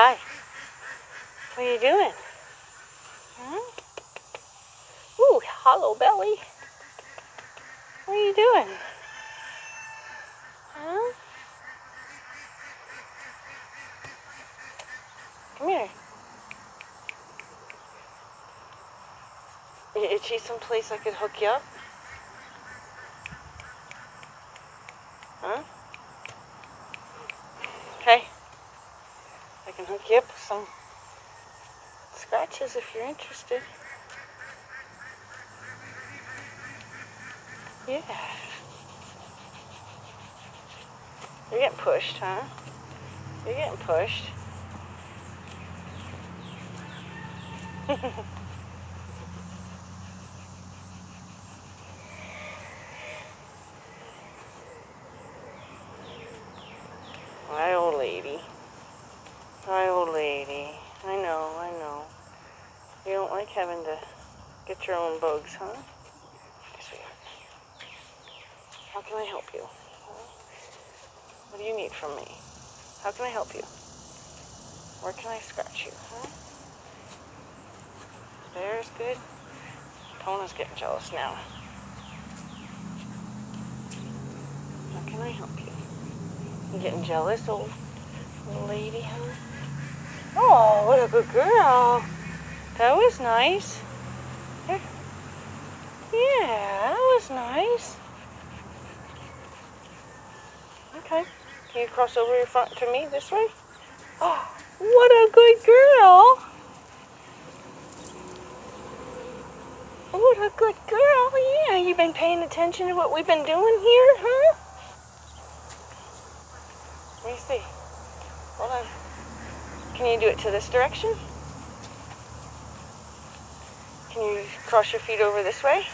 Hi. What are you doing? Huh? Ooh, hollow belly. What are you doing? Huh? Come here. Are you itchy someplace I could hook you up? Huh? Okay. I can hook you up with some scratches if you're interested. Yeah. You're getting pushed, huh? You're getting pushed. My old lady. My old lady. I know. You don't like having to get your own bugs, huh? Yes, we are. How can I help you? What do you need from me? How can I help you? Where can I scratch you, huh? There's good. Epona's getting jealous now. How can I help you? You getting jealous, old lady, huh? Oh, what a good girl. That was nice. Yeah, that was nice. Okay. Can you cross over your front to me this way? Oh, what a good girl. What a good girl. Yeah, you been paying attention to what we've been doing here, huh? Let me see. Hold on. Can you do it to this direction? Can you cross your feet over this way?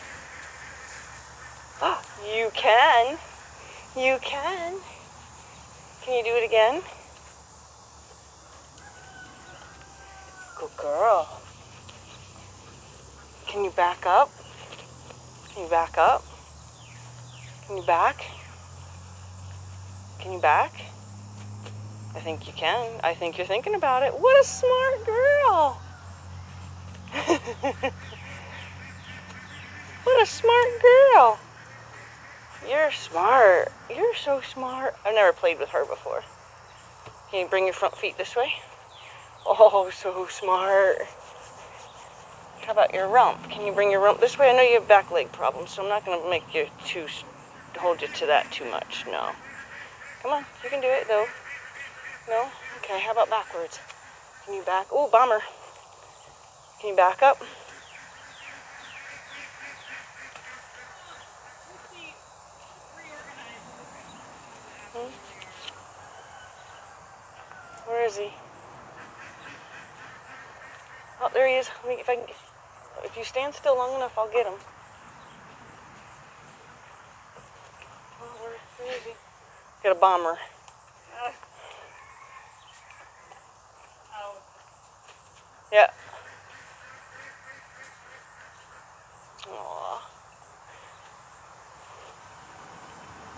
Oh, you can. You can. Can you do it again? Good girl. Can you back up? Can you back up? Can you back? Can you back? I think you can. I think you're thinking about it. What a smart girl. What a smart girl. You're smart. You're so smart. I've never played with her before. Can you bring your front feet this way? Oh, so smart. How about your rump? Can you bring your rump this way? I know you have back leg problems, so I'm not going to make you hold you to that too much. No. Come on. You can do it, though. No? Okay, how about backwards? Can you back? Oh, bomber. Can you back up? Where is he? Oh, there he is. If you stand still long enough, I'll get him. Oh, where is he? Got a bomber. Yeah. Aww.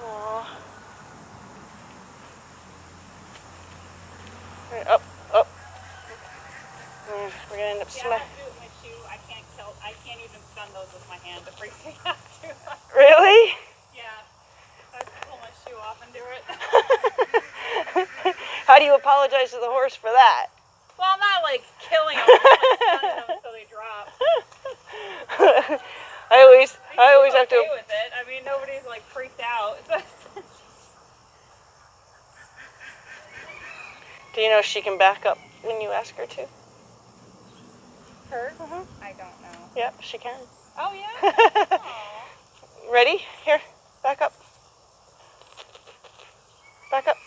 Aww. Right, up. We're gonna end up smacking. I can't even stun those with my hand. It freaks me out too much. Really? Yeah. I have to pull my shoe off and do it. How do you apologize to the horse for that? Well, I'm not like killing them. I'm just like stunning them until they drop. I always have to. Okay with it. I mean, nobody's like freaked out. Do you know she can back up when you ask her to? Her? I don't know. Yep, she can. Oh yeah. Ready? Here, back up. Back up.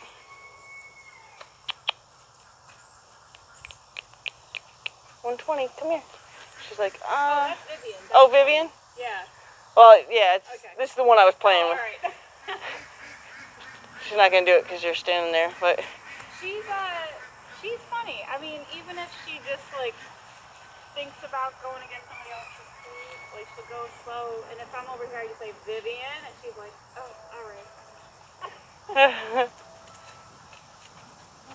120. Come here. She's like, Oh, that's Vivian. Oh, Vivian? Yeah. Well, yeah. Okay. This is the one I was playing with. All right. She's not gonna do it because you're standing there, but. She's funny. I mean, even if she just like thinks about going against somebody else's speed, like she'll go slow. And if I'm over here, I just say Vivian, and she's like, oh, all right.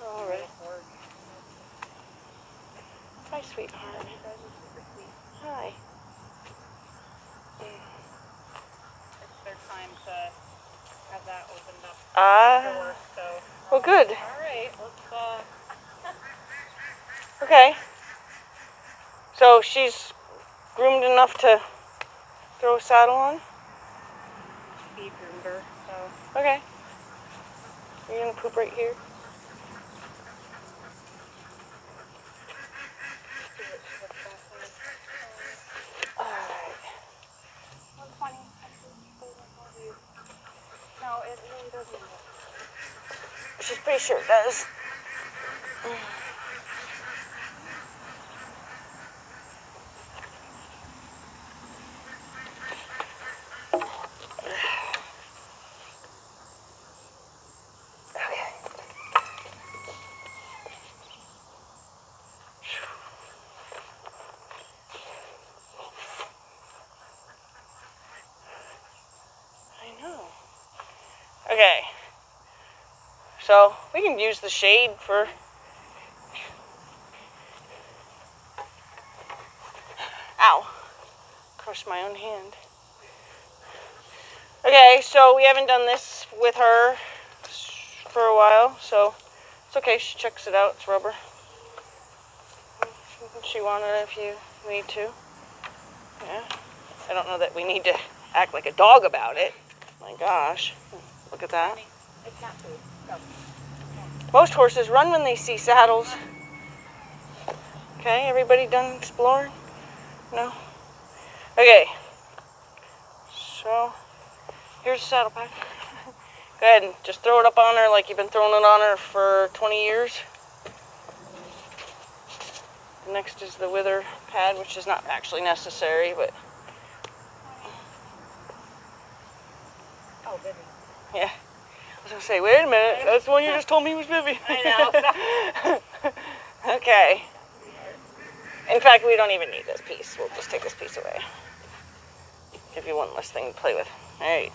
All right. afterwards, so. Well, good. All right, let's, Okay. So she's groomed enough to throw a saddle on? Steve groomed her, so. Okay. You're gonna poop right here? Alright. 120. No, it really doesn't. She's pretty sure it does. Okay, so we can use the shade for... Ow, crushed my own hand. Okay, so we haven't done this with her for a while, so it's okay, she checks it out, it's rubber. She wanted it if you need to. Yeah, I don't know that we need to act like a dog about it. My gosh, look at that. It's not food. Go. Most horses run when they see saddles. Okay, everybody done exploring? No? Okay. So, here's the saddle pack. Go ahead and just throw it up on her like you've been throwing it on her for 20 years. Next is the wither pad, which is not actually necessary, but... Oh, Vivi. Yeah. I was going to say, wait a minute, that's the one you just told me was Vivi. I know. Okay. In fact, we don't even need this piece. We'll just take this piece away. Give you one less thing to play with. All right.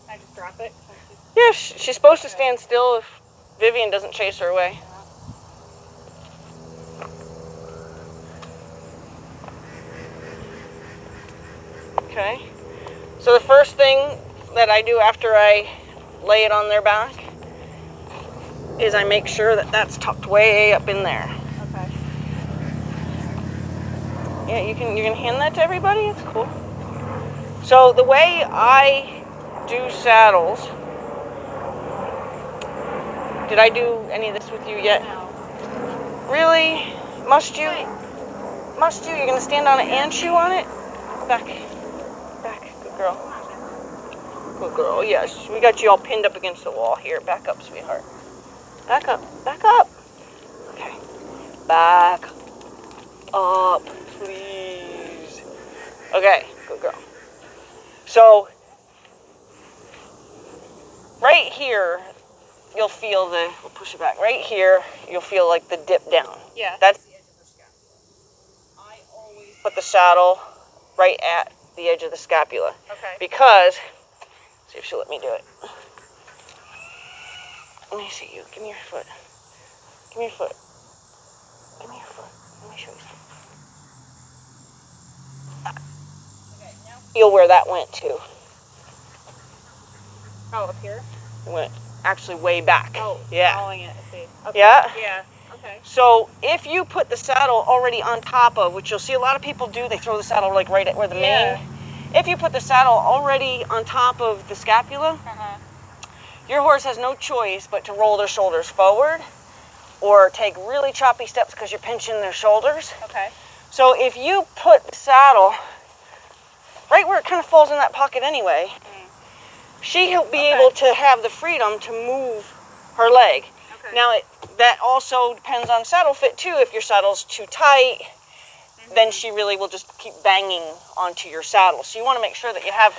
I just drop it? Yeah, she's supposed to stand still if Vivian doesn't chase her away. Okay. So the first thing that I do after I lay it on their back is I make sure that that's tucked way up in there. Okay. Yeah, you can hand that to everybody. It's cool. So the way I do saddles, did I do any of this with you yet? No. Really? Must you? Must you? You're gonna stand on it and chew on it? Back. Back. Good girl. Good girl. Yes. We got you all pinned up against the wall here. Back up, sweetheart. Back up. Back up. Okay. Back up, please. Okay. Good girl. So, right here, you'll feel we'll push it back. Right here, you'll feel like the dip down. Yeah. That's the edge of the scapula. I always put the saddle right at the edge of the scapula. Okay. Because, see if she'll let me do it. Let me see you. Give me your foot. Give me your foot. Give me your foot. Let me show you something. Okay, now feel where that went to. Oh, up here? It went actually way back. Oh, yeah. following it. I see. Okay. Yeah? Yeah. Okay. So if you put the saddle already on top of, which you'll see a lot of people do, they throw the saddle like right at where the mane. If you put the saddle already on top of the scapula, your horse has no choice but to roll their shoulders forward or take really choppy steps because you're pinching their shoulders. Okay. So if you put the saddle right where it kind of falls in that pocket anyway, she'll be able to have the freedom to move her leg. Okay. Now, that also depends on saddle fit too. If your saddle's too tight, then she really will just keep banging onto your saddle. So you want to make sure that you have,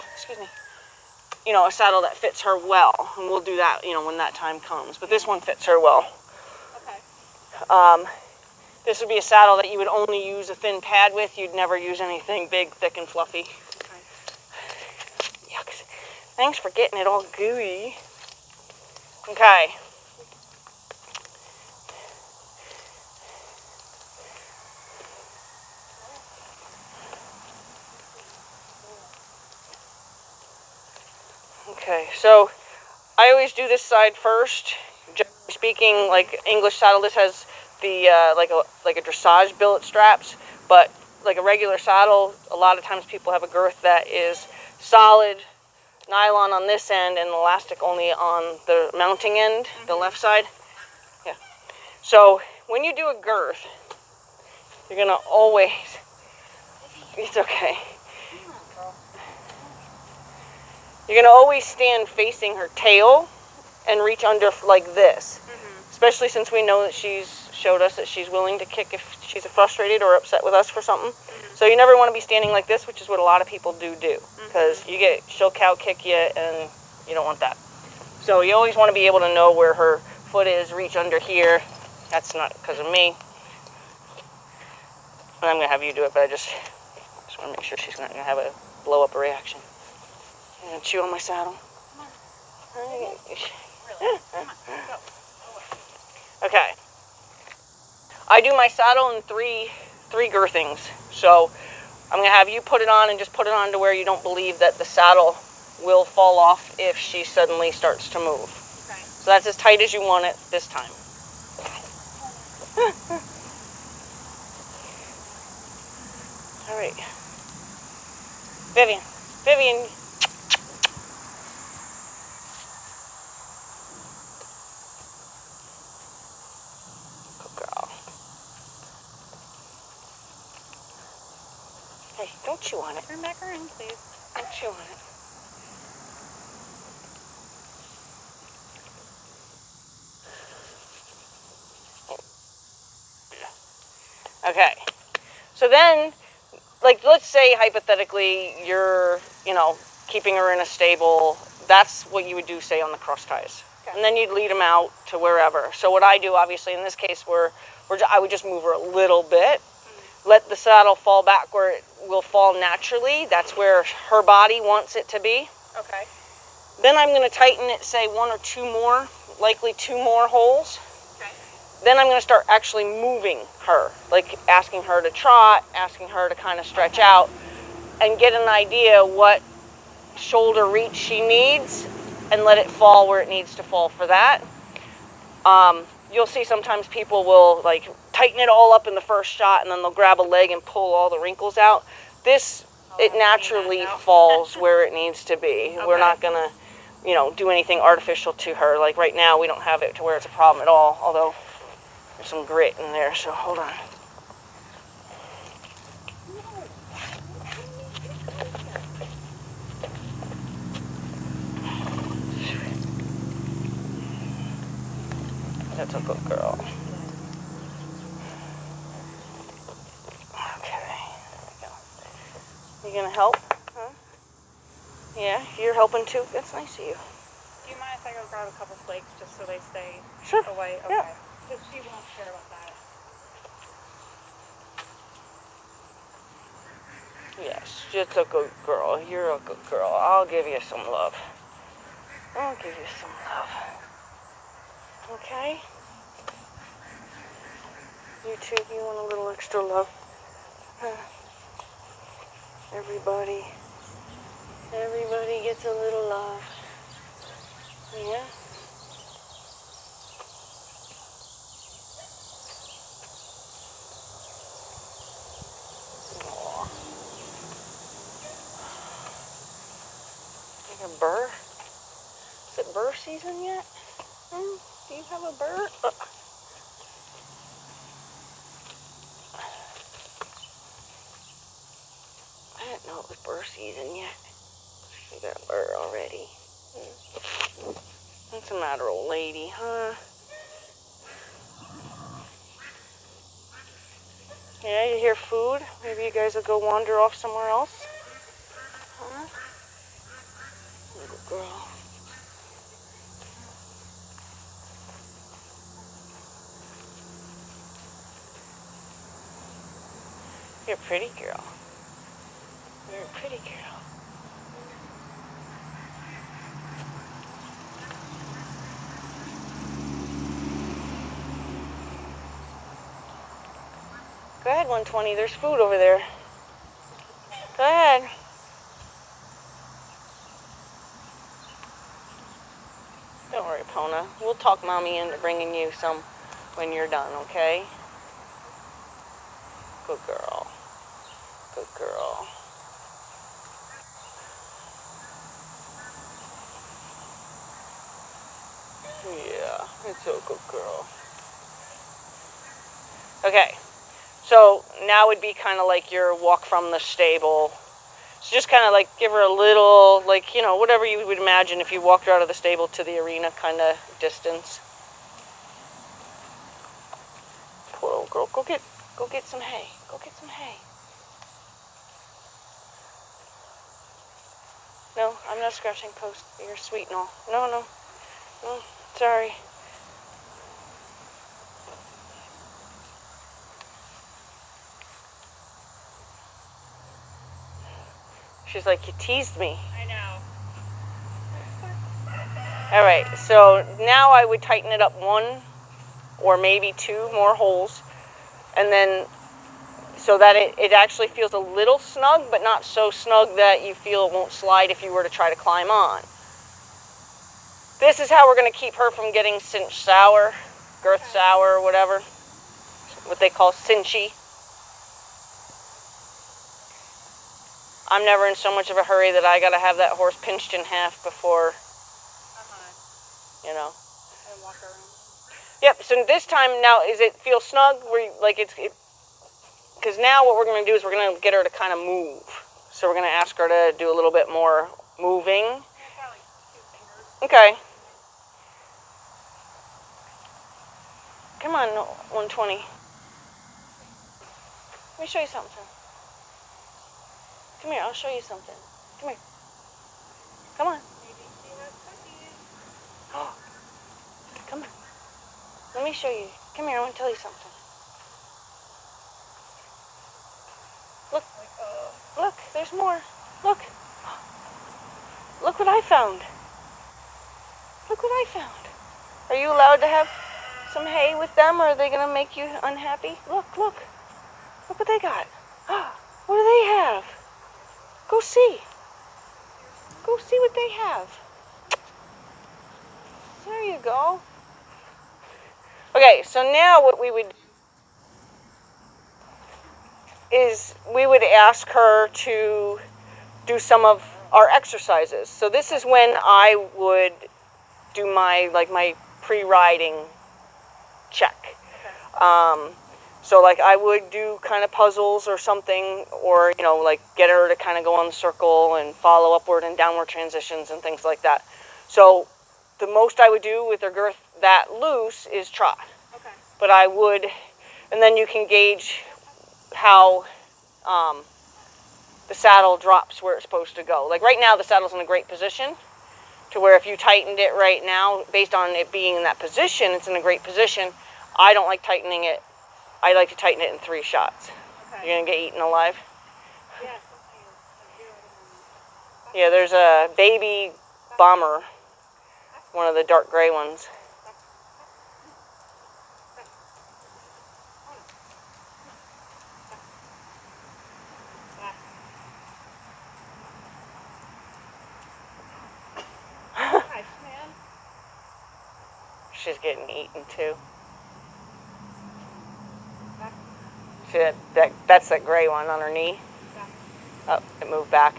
a saddle that fits her well. And we'll do that, when that time comes. But this one fits her well. Okay. This would be a saddle that you would only use a thin pad with. You'd never use anything big, thick, and fluffy. Okay. Yucks. Thanks for getting it all gooey. Okay. Okay, so I always do this side first. Generally speaking, like English saddle, this has the like a dressage billet straps, but like a regular saddle, a lot of times people have a girth that is solid nylon on this end and elastic only on the mounting end, the left side. Yeah. So when you do a girth, you're gonna always, it's okay. You're gonna always stand facing her tail and reach under like this. Especially since we know that she's showed us that she's willing to kick if she's frustrated or upset with us for something. So you never want to be standing like this, which is what a lot of people do. Because she'll cow kick you and you don't want that. So you always want to be able to know where her foot is, reach under here. That's not because of me. And I'm going to have you do it, but I just want to make sure she's not going to have a blow up reaction. I'm going to chew on my saddle. Really? Come on, go. Okay. I do my saddle in three girthings. So I'm going to have you put it on and just put it on to where you don't believe that the saddle will fall off if she suddenly starts to move. Okay. So that's as tight as you want it this time. All right. Vivian. Good girl. Hey, don't chew on it. Turn back around, please. Don't chew on it. Okay. So then, like, let's say hypothetically you're, keeping her in a stable. That's what you would do, say, on the cross ties. Okay. And then you'd lead them out to wherever. So what I do, obviously, in this case, I would just move her a little bit. Let the saddle fall back where it will fall naturally. That's where her body wants it to be. Okay. Then I'm going to tighten it, say, one or two more, likely two more holes. Okay. Then I'm going to start actually moving her, like asking her to trot, asking her to kind of stretch out, and get an idea what shoulder reach she needs, and let it fall where it needs to fall for that. You'll see sometimes people will like tighten it all up in the first shot, and then they'll grab a leg and pull all the wrinkles out. It naturally falls where it needs to be. Okay. We're not going to, do anything artificial to her. Like right now, we don't have it to where it's a problem at all, although there's some grit in there, so hold on. That's a good girl. Okay. You gonna help? Huh? Yeah, you're helping too? That's nice of you. Do you mind if I go grab a couple flakes just so they stay away? Okay. Yeah. Because she won't care about that. Yes, it's a good girl. You're a good girl. I'll give you some love. I'll give you some love. Okay? You too, you want a little extra love? Everybody gets a little love. Yeah? Aww. Like a burr? Is it burr season yet? Do you have a burr? I didn't know it was burr season yet. You got a burr already. What's the matter, old lady, huh? Yeah, you hear food? Maybe you guys will go wander off somewhere else? Huh? Good girl. You're a pretty girl. You're a pretty girl. Go ahead, 120. There's food over there. Go ahead. Don't worry, Epona. We'll talk Mommy into bringing you some when you're done, okay? Good girl. Good girl. Yeah, it's a good girl. Okay, so now would be kind of like your walk from the stable. So just kind of like give her a little, like, you know, whatever you would imagine if you walked her out of the stable to the arena kind of distance. Poor old girl. Go get some hay. Go get some hay. No, I'm not scratching post. You're sweet and all. No, no. No, sorry. She's like, you teased me. I know. All right, so now I would tighten it up 1 or maybe 2 more holes. And then so that it actually feels a little snug, but not so snug that you feel it won't slide if you were to try to climb on. This is how we're going to keep her from getting cinch sour, girth sour, or whatever, what they call cinchy. I'm never in so much of a hurry that I got to have that horse pinched in half before, you know. And walk around. Yep, so this time now, is it feel snug? Because now what we're going to do is we're going to get her to kind of move. So we're going to ask her to do a little bit more moving. Yeah, got like 2 fingers. Okay. Come on, 120. Let me show you something. Come here, I'll show you something. Come here. Come on. Maybe she has cookies. Oh, come on. Let me show you. Come here, I want to tell you something. Look. Look, there's more. Look. Look what I found. Look what I found. Are you allowed to have some hay with them, or are they going to make you unhappy? Look, look. Look what they got. What do they have? Go see. Go see what they have. There you go. Okay, so now what we would do is we would ask her to do some of our exercises. So this is when I would do my pre-riding check. So like I would do kind of puzzles or something, or, you know, like get her to kind of go on the circle and follow upward and downward transitions and things like that. So the most I would do with her girth that loose is trot. Okay. But I would, and then you can gauge how the saddle drops where it's supposed to go. Like right now the saddle's in a great position to where if you tightened it right now, based on it being in that position, it's in a great position. I don't like tightening it. I like to tighten it in 3 shots. Okay. You're going to get eaten alive. Yeah, Yeah, there's a baby bomber, one of the dark gray ones. Nice, man. She's getting eaten too. Back. See that's that gray one on her knee. Back. Oh, it moved back.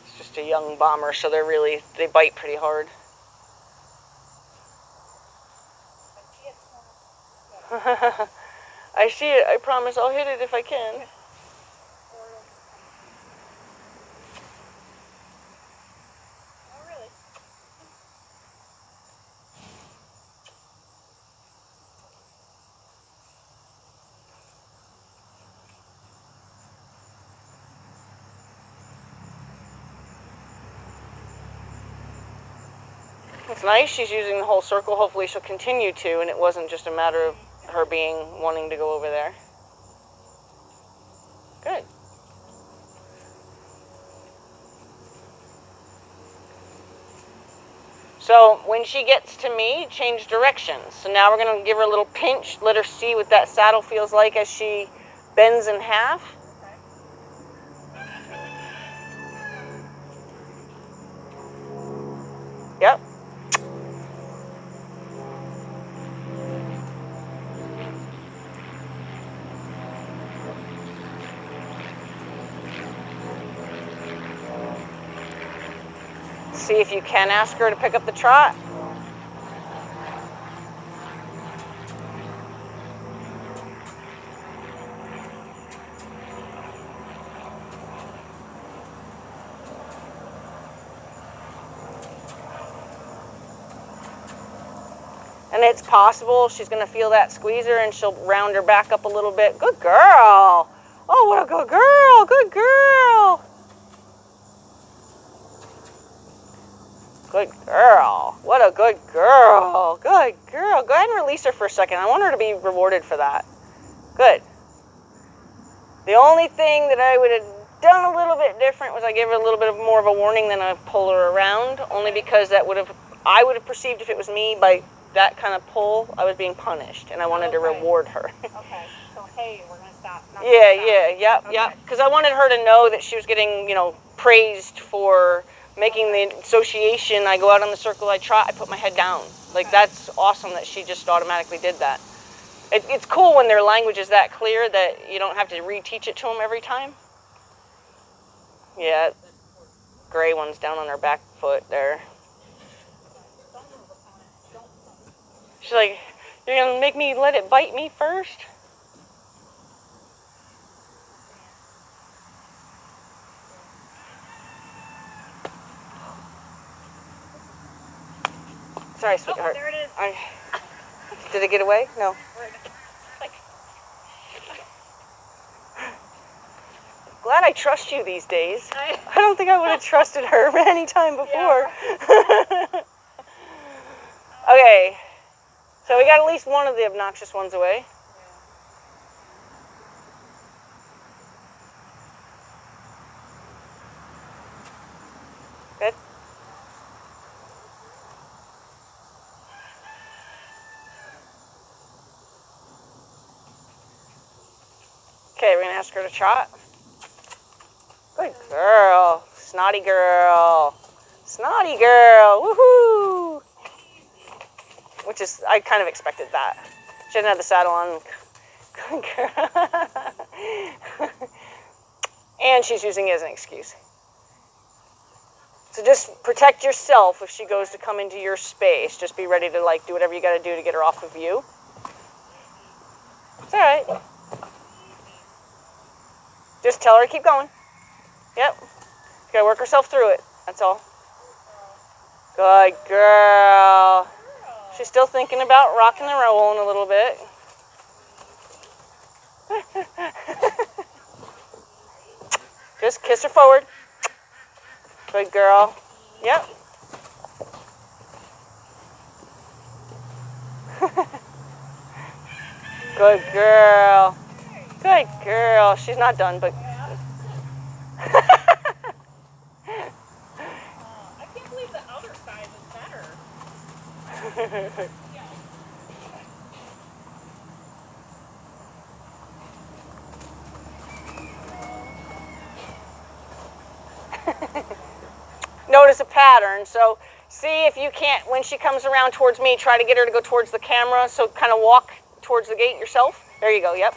It's just a young bomber, so they bite pretty hard. I see it. I promise I'll hit it if I can. Oh, really? It's nice she's using the whole circle. Hopefully she'll continue to, and it wasn't just a matter of her wanting to go over there. Good. So when she gets to me, change directions. So now we're going to give her a little pinch, let her see what that saddle feels like as she bends in half. Okay. Yep. See if you can ask her to pick up the trot. And it's possible she's going to feel that squeezer and she'll round her back up a little bit. Good girl. Oh, what a good girl. Good girl. Good girl. What a good girl. Good girl. Go ahead and release her for a second. I want her to be rewarded for that. Good. The only thing that I would have done a little bit different was I gave her a little bit of more of a warning than I pull her around, only because I would have perceived if it was me by that kind of pull, I was being punished, and I wanted to reward her. Okay. So hey, we're gonna stop. Yep. Because I wanted her to know that she was getting, praised for making the association. I go out on the circle, I trot, I put my head down. Like, that's awesome that she just automatically did that. It's cool when their language is that clear that you don't have to reteach it to them every time. Yeah, gray one's down on her back foot there. She's like, you're going to make me let it bite me first? Sorry, sweetheart. There it is. Did it get away? No. Glad I trust you these days. I don't think I would have trusted her any time before. Yeah. Okay. So we got at least one of the obnoxious ones away. Good. Okay, we're going to ask her to trot. Good girl. Snotty girl. Snotty girl. Woohoo! Which is, I kind of expected that. She didn't have the saddle on. Good girl. And she's using it as an excuse. So just protect yourself if she goes to come into your space. Just be ready to, do whatever you got to do to get her off of you. It's all right. Just tell her to keep going. Yep. She's got to work herself through it. That's all. Good girl. She's still thinking about rocking and rolling a little bit. Just kiss her forward. Good girl. Yep. Good girl. Good girl. She's not done, but... I can't believe the other side is better. Notice a pattern. So see if you can't, when she comes around towards me, try to get her to go towards the camera. So kind of walk towards the gate yourself. There you go. Yep.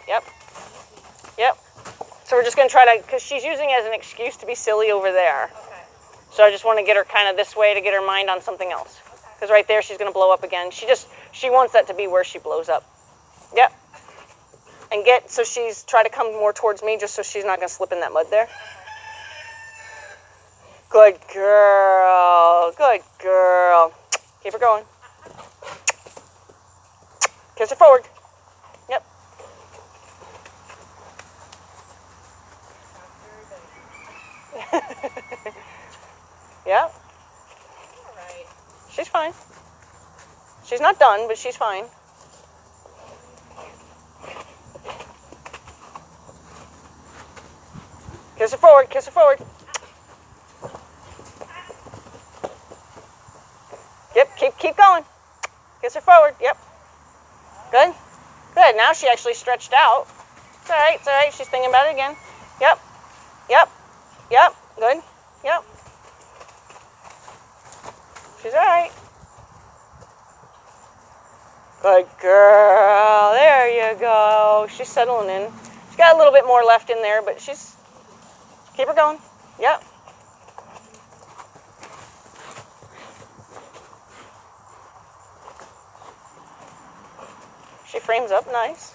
So we're just going to try to, because she's using it as an excuse to be silly over there. Okay. So I just want to get her kind of this way to get her mind on something else. Because right there she's going to blow up again. She wants that to be where she blows up. Yep. And so she's try to come more towards me just so she's not going to slip in that mud there. Good girl. Good girl. Keep her going. Kiss her forward. Yep. Yep. All right. She's fine. She's not done, but she's fine. Kiss her forward. Kiss her forward. Yep, keep going. Kiss her forward. Yep. Good. Good. Now she actually stretched out. It's all right. It's all right. She's thinking about it again. Yep. Good. Yep. She's all right. Good girl. There you go. She's settling in. She's got a little bit more left in there, but she's... Keep her going. Yep. She frames up nice.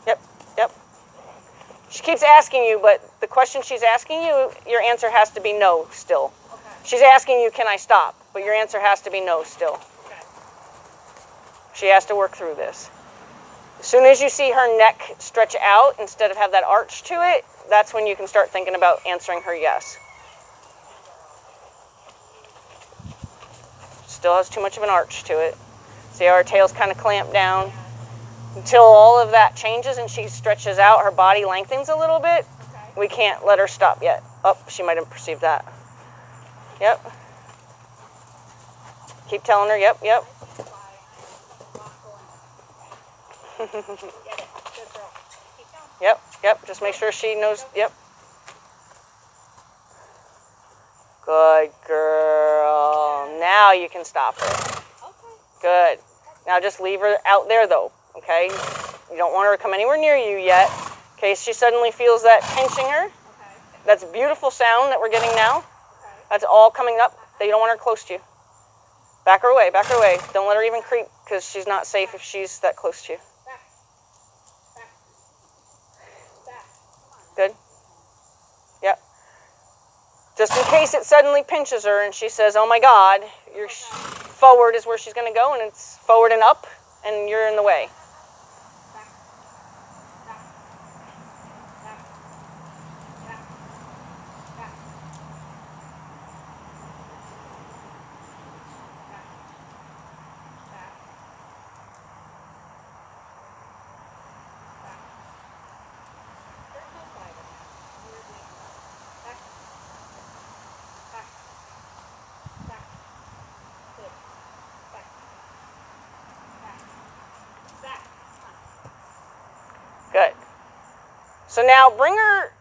Yep, yep. She keeps asking you, but the question she's asking you, your answer has to be no still. Okay. She's asking you, can I stop? But your answer has to be no still. Okay. She has to work through this. As soon as you see her neck stretch out instead of have that arch to it, that's when you can start thinking about answering her yes. Still has too much of an arch to it. See how her tail's kind of clamped down? Until all of that changes and she stretches out, her body lengthens a little bit, Okay. we can't let her stop yet. Oh, she might have perceived that. Yep. Keep telling her, yep, yep. Get it. Good girl. Keep going. Yep, yep. Just make sure she knows, yep. Good girl. Now you can stop her. Okay. Good. Now just leave her out there though, okay? You don't want her to come anywhere near you yet, in case she suddenly feels that pinching her. Okay. That's a beautiful sound that we're getting now. Okay. That's all coming up. You don't want her close to you. Back her away, back her away. Don't let her even creep because she's not safe if she's that close to you. Back. Back. Back. Come on. Good? Yep. Just in case it suddenly pinches her and she says, oh my God, you're forward is where she's going to go and it's forward and up and you're in the way. Back. Back. Back. Back. Back. Back. Back. There's no side in that. We're doing back. Back. Back. Good. Back. Back. Back. Come on. Good. So now bring her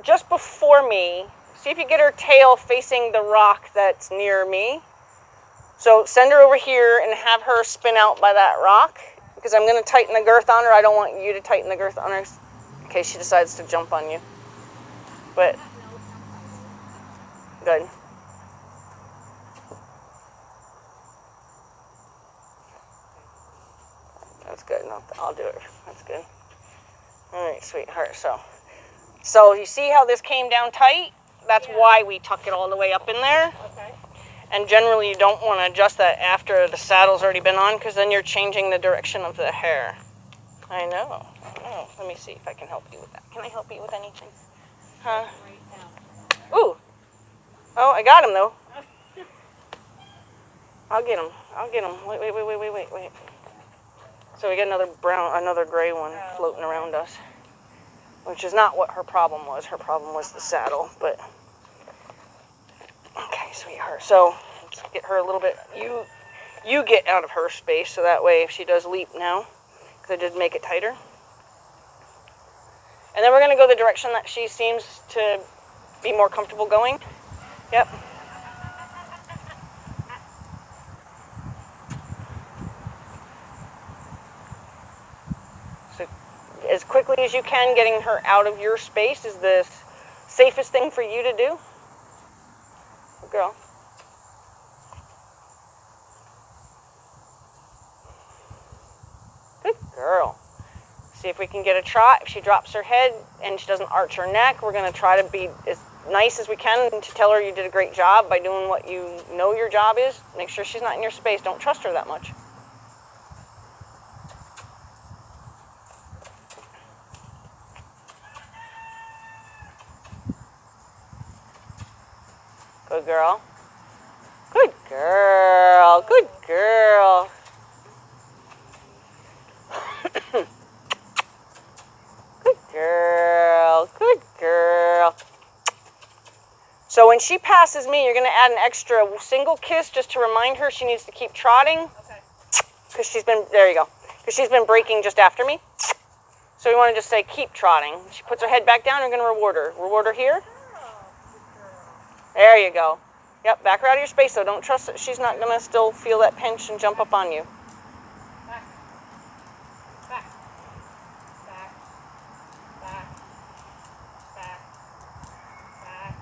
just before me. See if you get her tail facing the rock that's near me. So send her over here and have her spin out by that rock because I'm going to tighten the girth on her. I don't want you to tighten the girth on her in case she decides to jump on you. But good. That's good. No, I'll do it. That's good. All right, sweetheart. So you see how this came down tight? That's why we tuck it all the way up in there. Okay. And generally you don't want to adjust that after the saddle's already been on because then you're changing the direction of the hair. I know. Oh, let me see if I can help you with that. Can I help you with anything? Huh? Right now. Ooh. Oh, I got him though. I'll get him. I'll get him. Wait. So we get another gray one floating around us, which is not what her problem was. Her problem was the saddle, but okay, sweetheart. So let's get her a little bit. You get out of her space, so that way if she does leap now, because I did make it tighter. And then we're gonna go the direction that she seems to be more comfortable going. Yep. So as quickly as you can, getting her out of your space is the safest thing for you to do. Good girl. Good girl. See if we can get a trot. If she drops her head and she doesn't arch her neck, we're going to try to be as nice as we can to tell her you did a great job by doing what you know your job is. Make sure she's not in your space. Don't trust her that much. Good girl. Good girl. Good girl. Good girl. Good girl. So when she passes me, you're going to add an extra single kiss just to remind her she needs to keep trotting. Okay. Because she's been, there you go. Because she's been breaking just after me. So we want to just say keep trotting. She puts her head back down, you're going to reward her. Reward her here. There you go. Yep, back her out of your space, so don't trust that she's not going to still feel that pinch and jump up on you. Back. Back. Back. Back. Back. Back.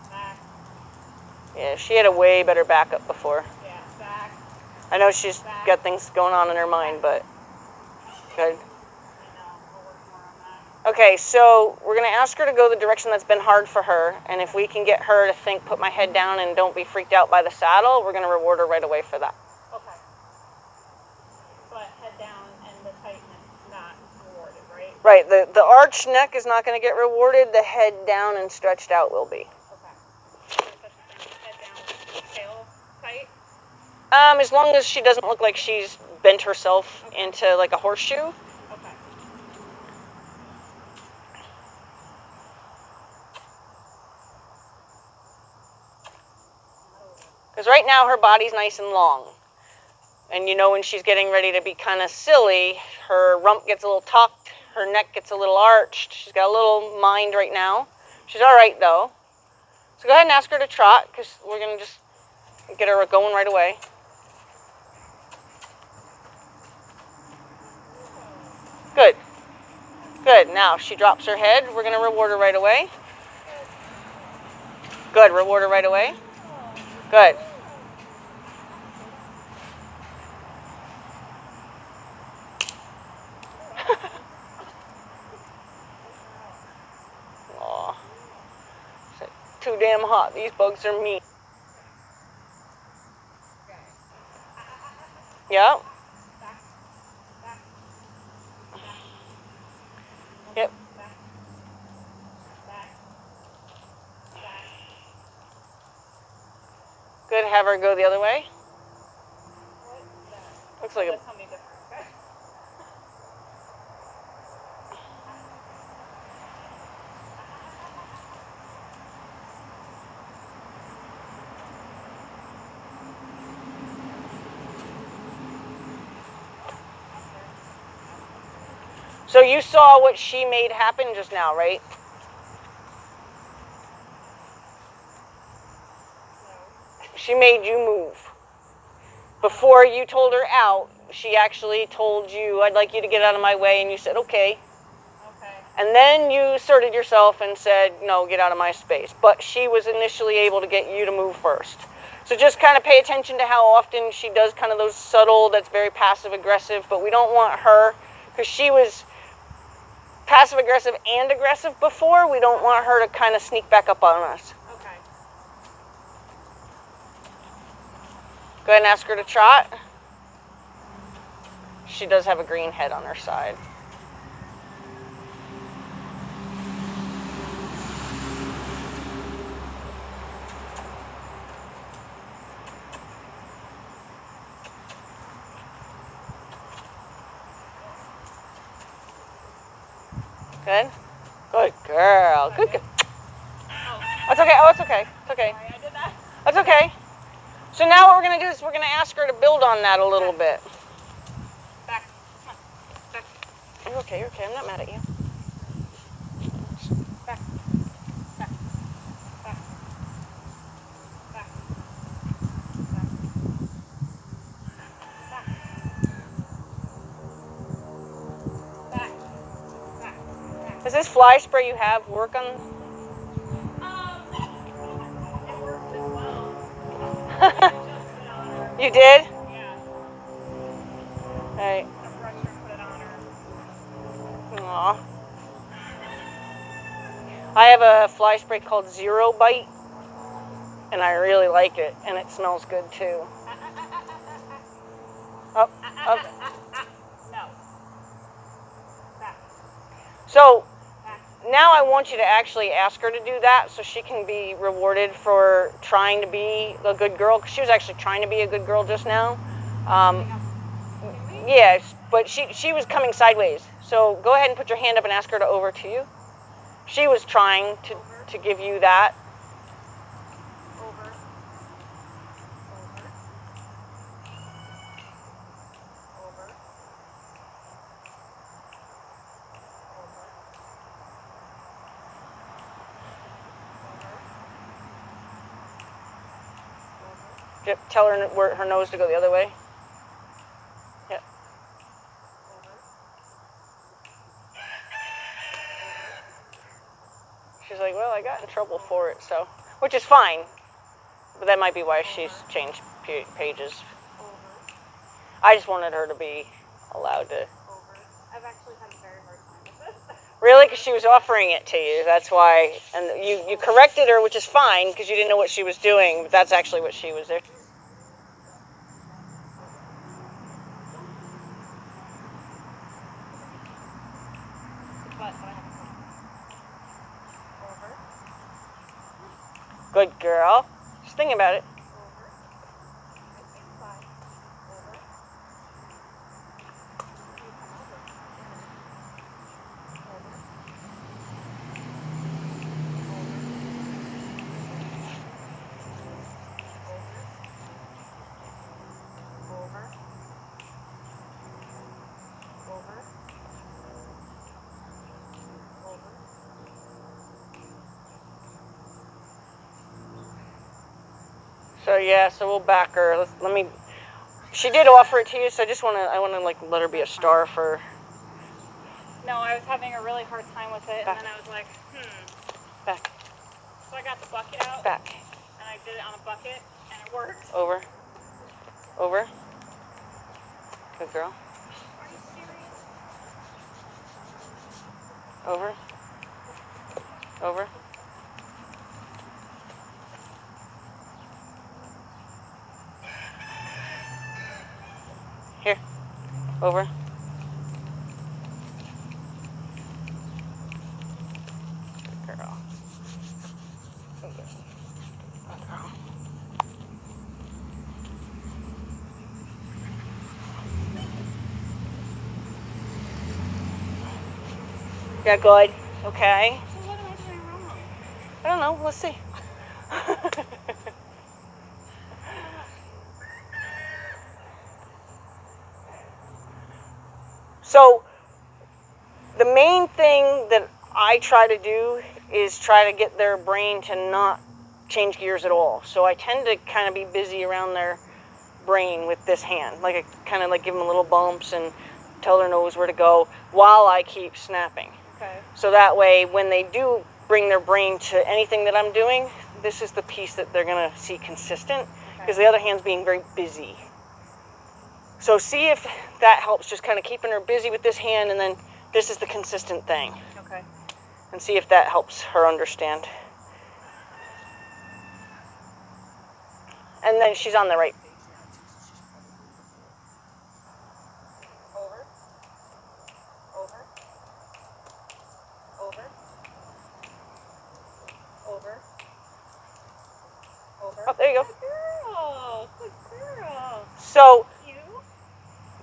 Back. Yeah, she had a way better backup before. Yeah, back. I know she's got things going on in her mind, but good. I know. We'll work more on that. Okay, so we're going to ask her to go the direction that's been hard for her, and if we can get her to think, put my head down and don't be freaked out by the saddle, we're going to reward her right away for that. Okay. But head down and the tightness not rewarded, right? Right, the arched neck is not going to get rewarded, the head down and stretched out will be. Okay. Head down, tail tight? As long as she doesn't look like she's bent herself into like a horseshoe. Okay. Because right now her body's nice and long. And you know when she's getting ready to be kind of silly, her rump gets a little tucked, her neck gets a little arched. She's got a little mind right now. She's all right though. So go ahead and ask her to trot, because we're going to just get her going right away. Good. Good. Now, if she drops her head, we're going to reward her right away. Good. Reward her right away. Good. Aw. It's too damn hot. These bugs are mean. Yeah. Yep. Good. Have her go the other way. Looks like a... So you saw what she made happen just now, right? She made you move. Before you told her out, she actually told you, I'd like you to get out of my way, and you said, okay. Okay. And then you asserted yourself and said, no, get out of my space. But she was initially able to get you to move first. So just kind of pay attention to how often she does kind of those subtle, that's very passive-aggressive, but we don't want her, because she was passive-aggressive and aggressive before, we don't want her to kind of sneak back up on us. Okay. Go ahead and ask her to trot. She does have a green head on her side. Good? Good girl. Good girl. That's okay. Oh, it's okay. It's okay. Sorry, I did that. That's okay. So now what we're going to do is we're going to ask her to build on that a little bit. Back. Come on. Back. You're okay. You're okay. I'm not mad at you. Back. Back. Back. Back. Back. Back. Back. Does this fly spray you have work on? It worked as well. You did? Yeah. Right. I brushed her and put it on her. Aw. I have a fly spray called Zero Bite, and I really like it, and it smells good too. Up, up. No. Back. So Back. now I want you to actually ask her to do that so she can be rewarded for trying to be a good girl, because she was actually trying to be a good girl just now. Yes, but she was coming sideways. So go ahead and put your hand up and ask her to over to you. She was trying to give you that. Over. Over. Over. Over. Over. Yep. Tell her nose to go the other way. Yep. She's like, well, I got in trouble for it, so, which is fine. But that might be why she's changed pages. I just wanted her to be allowed to. I've actually had a very hard time with this. Really? Because she was offering it to you. That's why. And you corrected her, which is fine, because you didn't know what she was doing. But that's actually what she was there. Good girl. Just thinking about it. So yeah, so we'll back her. Let me. She did offer it to you, so I want to like let her be a star for. No, I was having a really hard time with it, Back. and then I was like, Back. So I got the bucket out. Back. And I did it on a bucket, and it worked. Over. Over. Good girl. Are you serious? Over. Over. Here. Over. Good girl. Good girl. Yeah, good. Okay. So what am I doing wrong? I don't know. Let's see. So, the main thing that I try to do is try to get their brain to not change gears at all. So I tend to kind of be busy around their brain with this hand. Like I kind of like give them little bumps and tell their nose where to go while I keep snapping. Okay. So that way when they do bring their brain to anything that I'm doing, this is the piece that they're going to see consistent, because the other hand's being very busy. So see if that helps, just kind of keeping her busy with this hand, and then this is the consistent thing. Okay. And see if that helps her understand. And then she's on the right. Over. Over. Over. Over. Over. Oh, there you go. Good girl. Good girl. So You?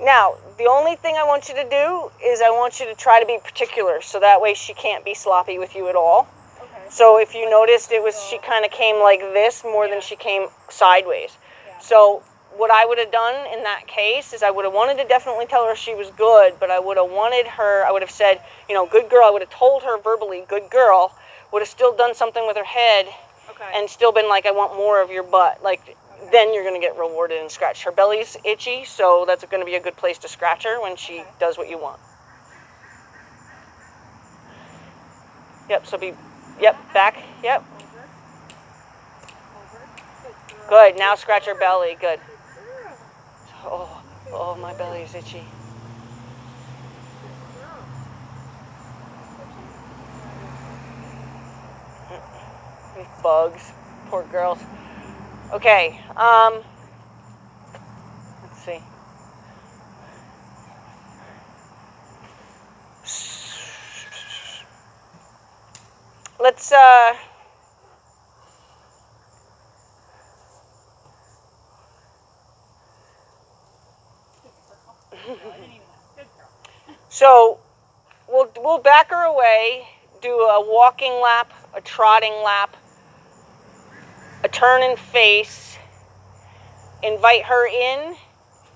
now, the only thing I want you to do is I want you to try to be particular, so that way she can't be sloppy with you at all. Okay. So if you noticed, she kind of came like this more than she came sideways. Yeah. So what I would have done in that case is I would have wanted to definitely tell her she was good, but I would have said, good girl. I would have told her verbally, good girl, would have still done something with her head, Okay. and still been like, I want more of your butt. Like, then you're going to get rewarded and scratched. Her belly's itchy, so that's going to be a good place to scratch her when she does what you want. Yep, so back, yep. Good, now scratch her belly, good. Oh, my belly is itchy. These bugs, poor girls. Okay, let's see. Let's, so we'll back her away, do a walking lap, a trotting lap, a turn and face, invite her in,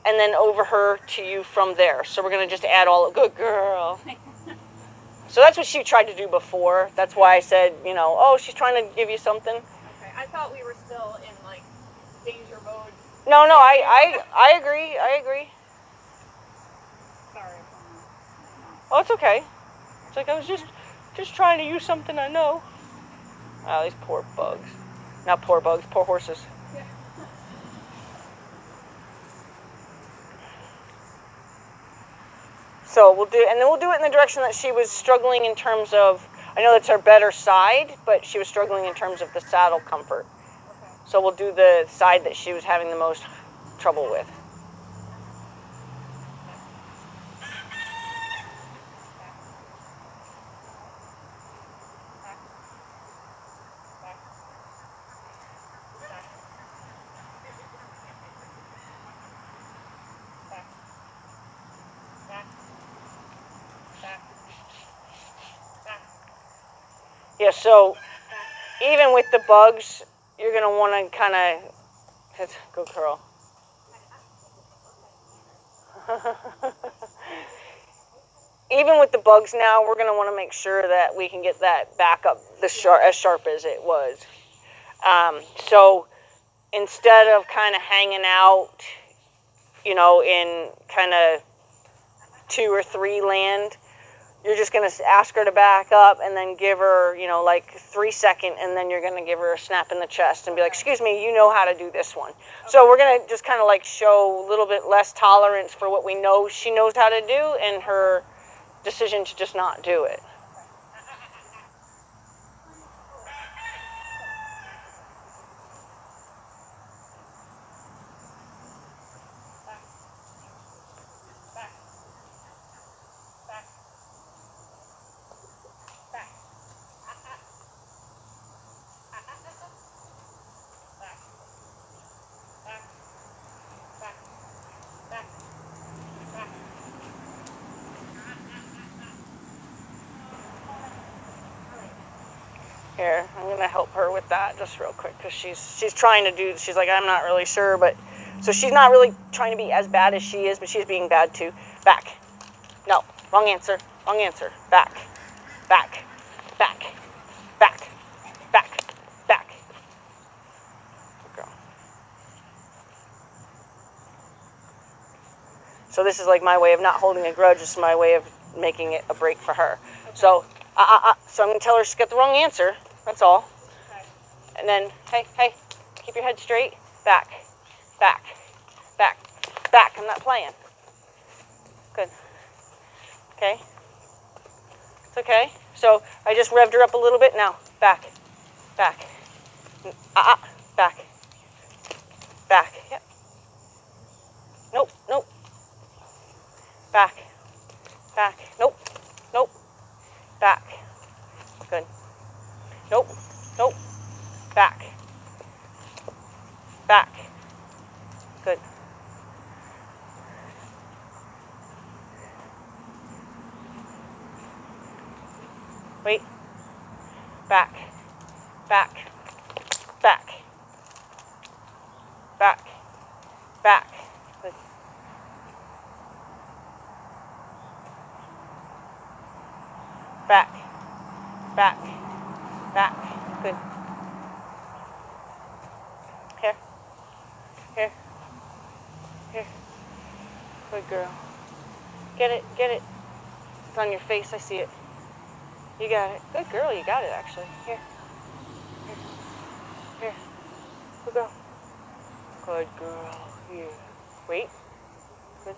and then over her to you from there. So we're going to just add good girl. So that's what she tried to do before. That's why I said, she's trying to give you something. Okay. I thought we were still in, danger mode No, no, I agree. I agree. Sorry. Oh, it's okay. It's like I was just trying to use something I know. Oh, these poor bugs. Not poor bugs, poor horses. Yeah. So we'll do, and then we'll do it in the direction that she was struggling in terms of, I know that's her better side, but she was struggling in terms of the saddle comfort. Okay. So we'll do the side that she was having the most trouble with. Yeah, so even with the bugs, you're going to want to kind of, go girl. Even with the bugs now, we're going to want to make sure that we can get that back up as sharp as it was. So instead of kind of hanging out, you know, in kind of 2 or 3 land, you're just going to ask her to back up and then give her, you know, like 3 seconds, and then you're going to give her a snap in the chest and be like, excuse me, you know how to do this one. So we're going to just kind of like show a little bit less tolerance for what we know she knows how to do and her decision to just not do it. Here, I'm going to help her with that just real quick because she's trying to do, she's like, I'm not really sure, but, so she's not really trying to be as bad as she is, but she's being bad too. Back. No, wrong answer, wrong answer. Back, back, back, back, back, back. Good girl. So this is like my way of not holding a grudge, it's my way of making it a break for her. Okay. So I'm going to tell her she's got the wrong answer, that's all. Okay. And then, hey, keep your head straight. Back, back, back, back. I'm not playing. Good. Okay. It's okay. So I just revved her up a little bit now. Back, back, back, back. Yep. Nope, nope. Back, back. Nope, nope. Back. Good. Nope, nope. Back, back. Good. Wait. Back, back, back, back, back. Good. Back, back, back. Good. Here, here, here. Good girl. Get it, get it. It's on your face, I see it. You got it. Good girl, you got it actually. Here, here, here. Good girl. Good girl. Here. Wait. Good.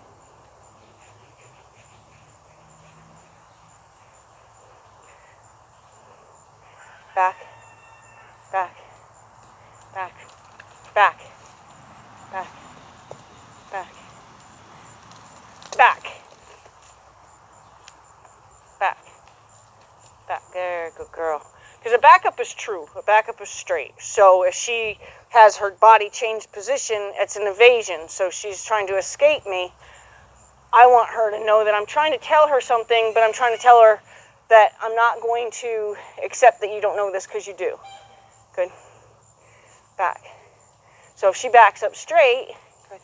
Back, back, back, back, back, back, back, back, back. There, good girl. Because a backup is true. A backup is straight. So if she has her body change position, it's an evasion. So she's trying to escape me. I want her to know that I'm trying to tell her something, but I'm trying to tell her that I'm not going to accept that you don't know this because you do. Good. Back. So if she backs up straight, good.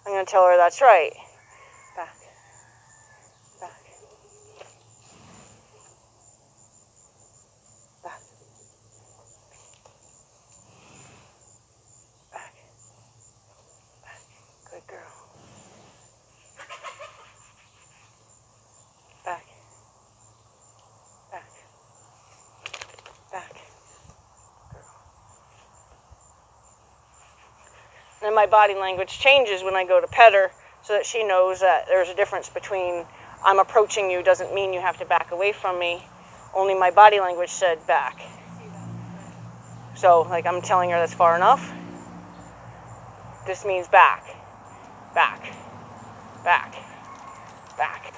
I'm going to tell her that's right. Back. Back. Back. Back. And my body language changes when I go to pet her so that she knows that there's a difference between I'm approaching you doesn't mean you have to back away from me. Only my body language said back. So, like, I'm telling her that's far enough. This means back, back, back, back.